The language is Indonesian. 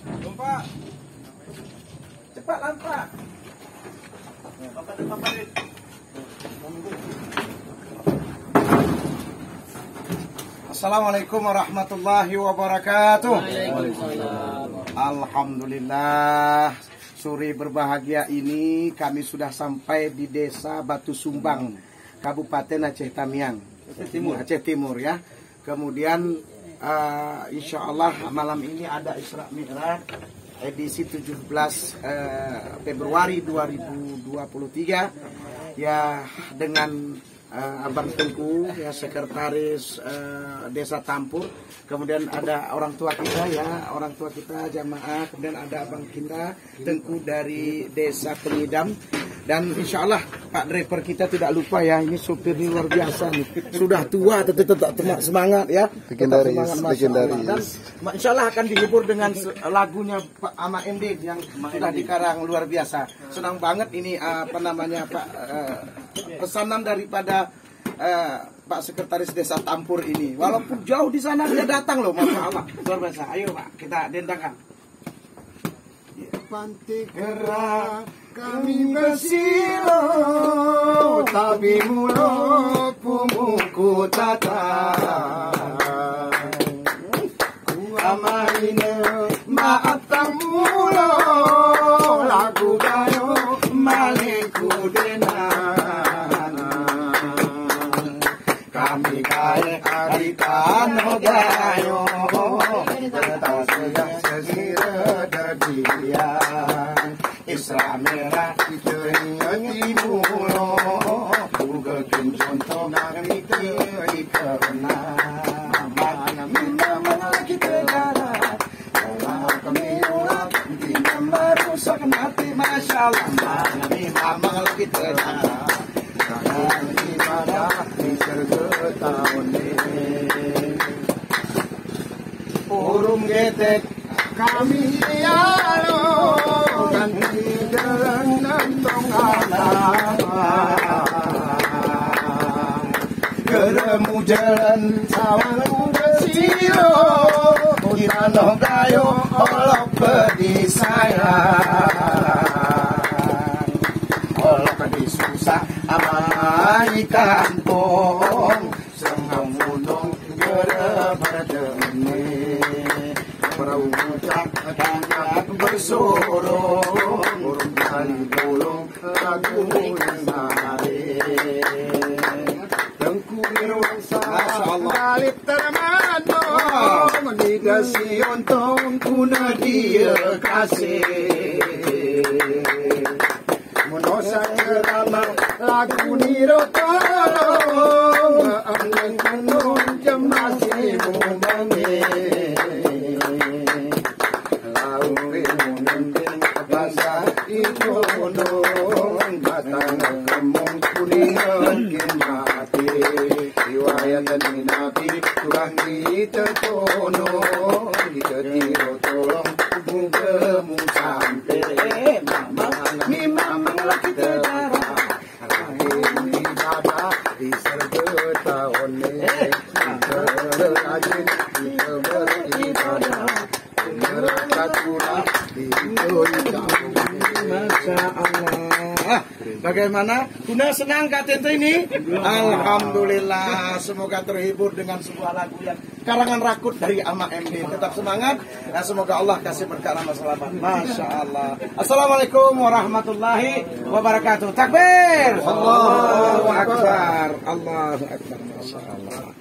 Pak. Cepat lampak. Assalamualaikum warahmatullahi wabarakatuh. Alhamdulillah, sore berbahagia ini kami sudah sampai di Desa Batu Sumbang, Kabupaten Aceh Tamiang, Aceh Timur ya. Kemudian insya Allah malam ini ada Isra Mi'raj edisi 17 Februari 2023 ya, dengan Abang Tengku ya, sekretaris Desa Tampur. Kemudian ada orang tua kita ya, orang tua kita jamaah. Kemudian ada Abang kita Tengku dari Desa Penyidam. Dan insya Allah Pak driver kita tidak lupa ya, ini supir ini luar biasa nih. Sudah tua tetap semangat ya. Legendaris. Dan insya Allah akan dihibur dengan lagunya Pak Ama MD yang sudah dikarang luar biasa. Senang banget ini apa namanya Pak, pesanan daripada Pak Sekretaris Desa Tampur ini. Walaupun jauh di sana dia datang loh, masya Allah luar biasa. Ayo Pak, kita dendangkan. Pantai gerak kami bersilo, tapi mulut pumuku tata. Ku amarine maaf tamulo, lagu gayo maliku denan. Kami kaya arikano gayo, bertasya sesira derdian. Isra Mi'raj itu mulo, buka contoh nari karena mana kita darah, kalau kami ulang kita merusak hati, masya Allah. Mana kita darah, kalau ibadah di surga tahun ini, urung getek kami yalo. Jalan nantong keremu jalan sawang bersiro, kita noh gayo olok pedih sayang, olok pedih susah amai kampung, senang gunung gerabadene, perahu puncak tanjak bersorong, urung kali bolong lagu nari. Tengku mirwangsa galip termano, mendigasi ontong kuna dia kasih. Menosa kerama lagu nirotolong, angin kenung jemasi mubangi. Ikonon batang kemung kuning mati, riwayat dan nabi kurang ditertono, ditiro tolong hubung kemung sampai memang lagi terdarah, rahim ibadah di serba tahun ini, rajin kita beribadah, neraka kurang Masya Allah. Bagaimana? Kuna senang Kak Tento ini? Alhamdulillah. Semoga terhibur dengan sebuah lagu yang karangan rakut dari Ama MD. Tetap semangat. Dan semoga Allah kasih berkah rahmat selamat. Masya Allah. Assalamualaikum warahmatullahi wabarakatuh. Takbir. Allahu Akbar. Allahu Akbar. Masya Allah.